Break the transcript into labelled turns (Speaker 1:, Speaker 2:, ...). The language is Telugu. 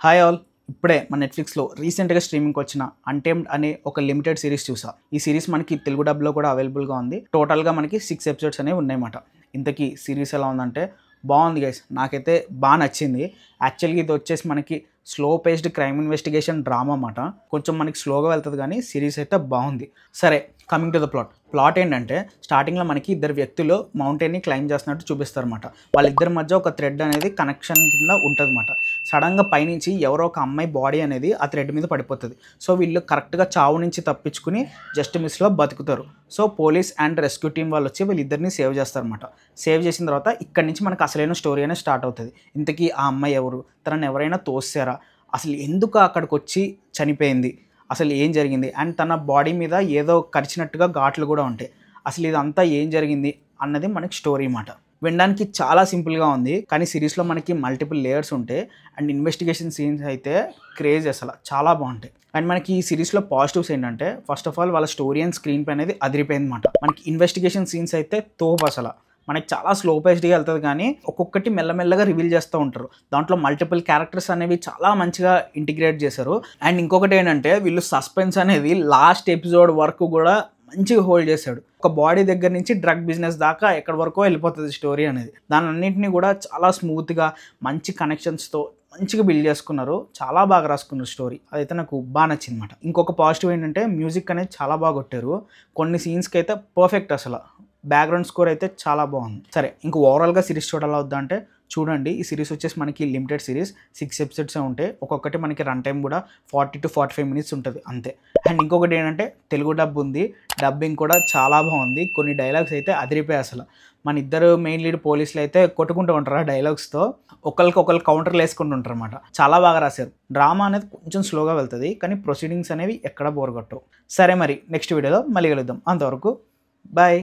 Speaker 1: Hi all. ఇప్పుడే మన నెట్ఫ్లిక్స్లో రీసెంట్గా స్ట్రీమింగ్కి వచ్చిన అన్టేమ్డ్ అనే ఒక లిమిటెడ్ సిరీస్ చూసా. ఈ సిరీస్ మనకి తెలుగు డబ్లో కూడా అవైలబుల్గా ఉంది. టోటల్గా మనకి 6 ఎపిసోడ్స్ అనేవి ఉన్నాయన్నమాట. ఇంతకీ సిరీస్ ఎలా ఉందంటే బాగుంది గైస్, నాకైతే బాగా నచ్చింది. యాక్చువల్గా ఇది వచ్చేసి మనకి slow paced crime investigation drama అన్నమాట. కొంచెం మనకి స్లోగా వెళ్తుంది కానీ సిరీస్ అయితే బాగుంది. సరే, కమింగ్ టు ద ప్లాట్ ఏంటంటే స్టార్టింగ్లో మనకి ఇద్దరు వ్యక్తులు మౌంటైన్ని క్లైమ్ చేస్తున్నట్టు చూపిస్తారన్నమాట. వాళ్ళిద్దరి మధ్య ఒక థ్రెడ్ అనేది కనెక్షన్ కింద ఉంటుంది అన్నమాట. సడన్గా పైనుంచి ఎవరో ఒక అమ్మాయి బాడీ అనేది ఆ థ్రెడ్ మీద పడిపోతుంది. సో వీళ్ళు కరెక్ట్గా చావు నుంచి తప్పించుకుని జస్ట్ మిస్లో బతుకుతారు. So police and rescue team వాళ్ళు వచ్చి వీళ్ళిద్దరిని సేవ్ చేస్తారన్నమాట. సేవ్ చేసిన తర్వాత ఇక్కడి నుంచి మనకు అసలైన స్టోరీ అనేది స్టార్ట్ అవుతుంది. ఇంతకీ ఆ అమ్మాయి ఎవరు, తనని ఎవరైనా తోస్తారా, అసలు ఎందుకు అక్కడికి వచ్చి చనిపోయింది, అసలు ఏం జరిగింది, అండ్ తన బాడీ మీద ఏదో కరిచినట్టుగా ఘాట్లు కూడా ఉంటాయి. అసలు ఇదంతా ఏం జరిగింది అన్నది మనకి స్టోరీ అన్నమాట. వినడానికి చాలా సింపుల్గా ఉంది కానీ సిరీస్లో మనకి మల్టిపుల్ లేయర్స్ ఉంటాయి. అండ్ ఇన్వెస్టిగేషన్ సీన్స్ అయితే క్రేజ్, అసలు చాలా బాగుంటాయి. అండ్ మనకి ఈ సిరీస్లో పాజిటివ్స్ ఏంటంటే ఫస్ట్ ఆఫ్ ఆల్ వాళ్ళ స్టోరీ అండ్ స్క్రీన్ పై అనేది అదిరిపోయింది అనమాట. మనకి ఇన్వెస్టిగేషన్ సీన్స్ అయితే తోపు, అసలు మనకి చాలా స్లో పేస్డ్గా వెళ్తుంది కానీ ఒక్కొక్కటి మెల్లమెల్లగా రివీల్ చేస్తూ ఉంటారు. దాంట్లో మల్టిపుల్ క్యారెక్టర్స్ అనేవి చాలా మంచిగా ఇంటిగ్రేట్ చేశారు. అండ్ ఇంకొకటి ఏంటంటే వీళ్ళు సస్పెన్స్ అనేది లాస్ట్ ఎపిసోడ్ వరకు కూడా మంచిగా హోల్డ్ చేశాడు. ఒక బాడీ దగ్గర నుంచి డ్రగ్ బిజినెస్ దాకా ఎక్కడి వరకు వెళ్ళిపోతుంది స్టోరీ అనేది. దాని అన్నింటినీ కూడా చాలా స్మూత్గా మంచి కనెక్షన్స్తో మంచిగా బిల్డ్ చేసుకున్నారు. చాలా బాగా రాసుకున్నారు స్టోరీ. అదైతే నాకు బాగా నచ్చింది అనమాట. ఇంకొక పాజిటివ్ ఏంటంటే మ్యూజిక్ అనేది చాలా బాగా కొట్టారు. కొన్ని సీన్స్కి అయితే పర్ఫెక్ట్, అసలు బ్యాక్గ్రౌండ్ స్కోర్ అయితే చాలా బాగుంది. సరే, ఇంక ఓవరాల్గా సిరీస్ చూడాలా వద్దా అంటే చూడండి. ఈ సిరీస్ వచ్చేసి మనకి లిమిటెడ్ సిరీస్, 6 ఎపిసోడ్సే ఉంటాయి. ఒక్కొక్కటి మనకి రన్ టైం కూడా 40 to 45 minutes ఉంటుంది అంతే. అండ్ ఇంకొకటి ఏంటంటే తెలుగు డబ్ ఉంది, డబ్బింగ్ కూడా చాలా బాగుంది. కొన్ని డైలాగ్స్ అయితే అదిరిపోయాయి. అసలు మన ఇద్దరు మెయిన్ లీడ్ పోలీసులు అయితే కొట్టుకుంటూ ఉంటారు ఆ డైలాగ్స్తో, ఒకరు కౌంటర్లు వేసుకుంటూ ఉంటారు అనమాట. చాలా బాగా రాశారు. డ్రామా అనేది కొంచెం స్లోగా వెళ్తుంది కానీ ప్రొసీడింగ్స్ అనేవి ఎక్కడ బోర్ కొట్టవు. సరే, మరి నెక్స్ట్ వీడియోలో మళ్ళీ కలుద్దాం. అంతవరకు బాయ్.